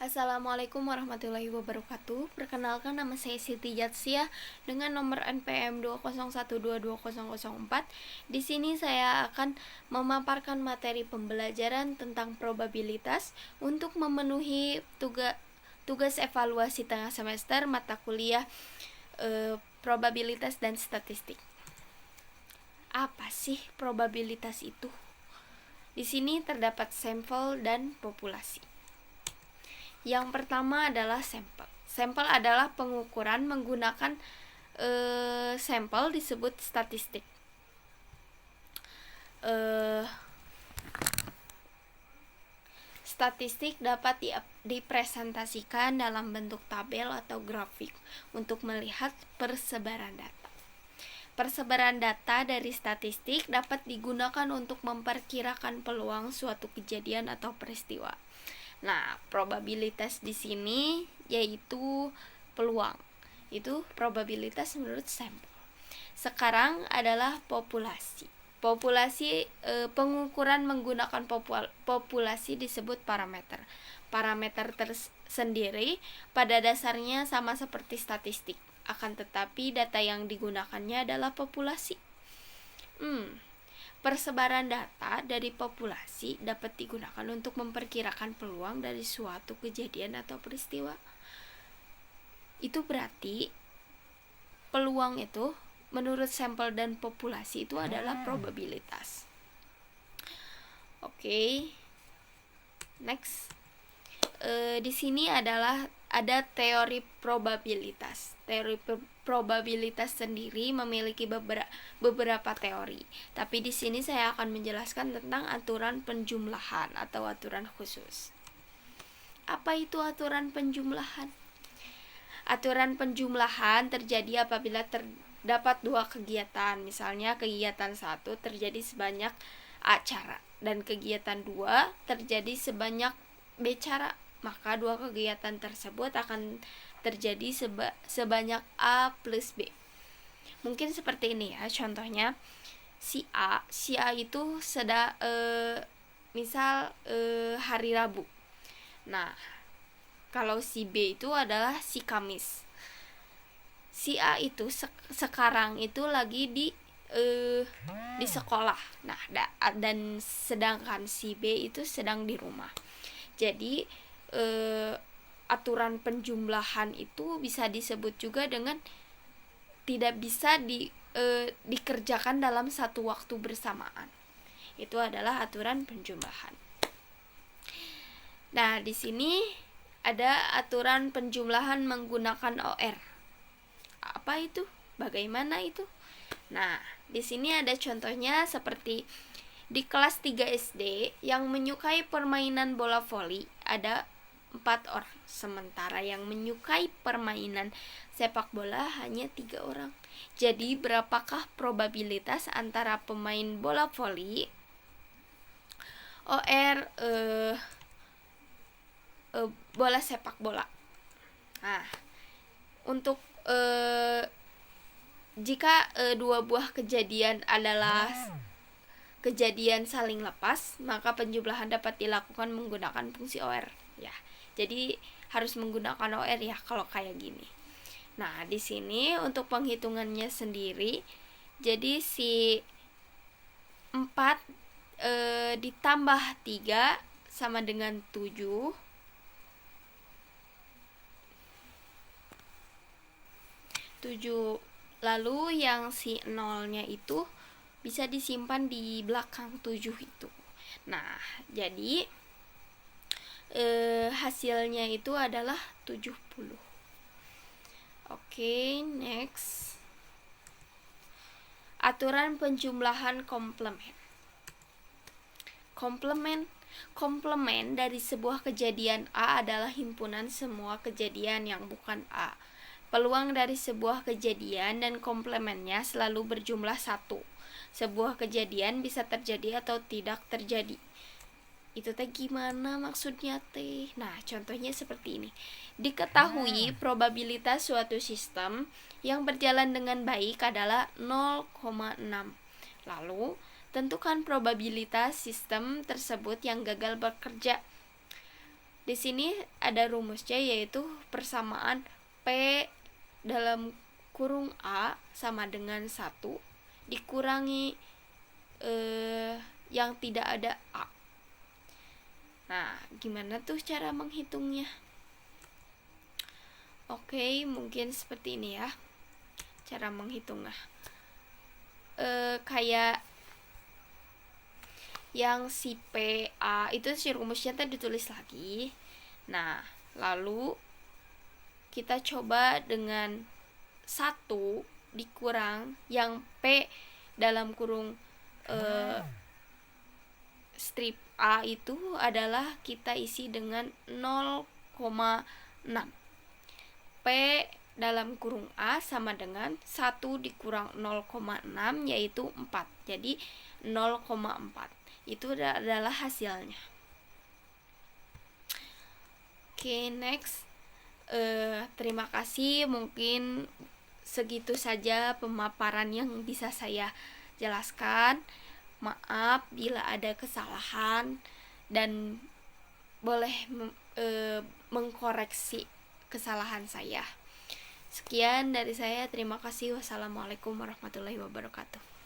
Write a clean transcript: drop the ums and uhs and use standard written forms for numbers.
Assalamualaikum warahmatullahi wabarakatuh. Perkenalkan, nama saya Siti Jatsia dengan nomor NPM 201222004. Di sini saya akan memaparkan materi pembelajaran tentang probabilitas untuk memenuhi tugas evaluasi tengah semester mata kuliah probabilitas dan statistik. Apa sih probabilitas itu? Di sini terdapat sampel dan populasi. Yang pertama adalah sampel. Sampel adalah pengukuran menggunakan sampel disebut statistik. Statistik dapat dipresentasikan dalam bentuk tabel atau grafik untuk melihat persebaran data. Persebaran data dari statistik dapat digunakan untuk memperkirakan peluang suatu kejadian atau peristiwa. Nah, probabilitas di sini yaitu peluang. Itu probabilitas menurut sampel. Sekarang adalah populasi. Populasi pengukuran menggunakan populasi disebut parameter. Parameter tersendiri pada dasarnya sama seperti statistik, akan tetapi data yang digunakannya adalah populasi. Persebaran data dari populasi dapat digunakan untuk memperkirakan peluang dari suatu kejadian atau peristiwa. Itu berarti peluang itu menurut sampel dan populasi itu adalah probabilitas. Oke. Next. Di sini ada teori probabilitas. Teori probabilitas sendiri memiliki beberapa teori, tapi di sini saya akan menjelaskan tentang aturan penjumlahan atau aturan khusus. Apa itu aturan penjumlahan? Aturan penjumlahan terjadi apabila terdapat dua kegiatan. Misalnya kegiatan 1 terjadi sebanyak A cara dan kegiatan 2 terjadi sebanyak B cara, maka dua kegiatan tersebut akan terjadi sebanyak A plus B. Mungkin seperti ini ya, contohnya si A itu misal hari Rabu. Nah, kalau si B itu adalah si Kamis. Si A itu sekarang itu lagi di sekolah. Nah, dan sedangkan si B itu sedang di rumah. Jadi aturan penjumlahan itu bisa disebut juga dengan tidak bisa dikerjakan dalam satu waktu bersamaan. Itu adalah aturan penjumlahan. Nah, di sini ada aturan penjumlahan menggunakan OR. Apa itu? Bagaimana itu? Nah, di sini ada contohnya seperti di kelas 3 SD yang menyukai permainan bola voli ada 4 orang, sementara yang menyukai permainan sepak bola hanya 3 orang. Jadi berapakah probabilitas antara pemain bola voli OR bola sepak bola? Nah, untuk jika dua buah kejadian adalah kejadian saling lepas, maka penjumlahan dapat dilakukan menggunakan fungsi OR ya. Jadi harus menggunakan OR ya kalau kayak gini. Nah, di sini untuk penghitungannya sendiri, jadi si 4 ditambah 3 sama dengan 7. Lalu yang si 0-nya itu bisa disimpan di belakang 7 itu. Nah, jadi hasilnya itu adalah 70. Oke, next. Aturan penjumlahan komplement. Komplement dari sebuah kejadian A adalah himpunan semua kejadian yang bukan A. Peluang dari sebuah kejadian dan komplementnya selalu berjumlah 1. Sebuah kejadian bisa terjadi atau tidak terjadi. Itu teh gimana maksudnya teh? Nah, contohnya seperti ini. Diketahui probabilitas suatu sistem yang berjalan dengan baik adalah 0,6. Lalu, tentukan probabilitas sistem tersebut yang gagal bekerja. Di sini ada rumusnya, yaitu persamaan P dalam kurung A sama dengan 1 dikurangi yang tidak ada A. Nah, gimana tuh cara menghitungnya? Oke, mungkin seperti ini ya cara menghitungnya. Kayak yang si PA itu si rumusnya tadi ditulis lagi. Nah, lalu kita coba dengan 1 dikurang yang P dalam kurung strip A itu adalah kita isi dengan 0,6. P dalam kurung A sama dengan 1 dikurang 0,6 yaitu 4. Jadi 0,4. Itu adalah hasilnya. Oke, next. Terima kasih. Mungkin segitu saja pemaparan yang bisa saya jelaskan. Maaf bila ada kesalahan dan boleh mengkoreksi kesalahan saya. Sekian dari saya. Terima kasih. Wassalamualaikum warahmatullahi wabarakatuh.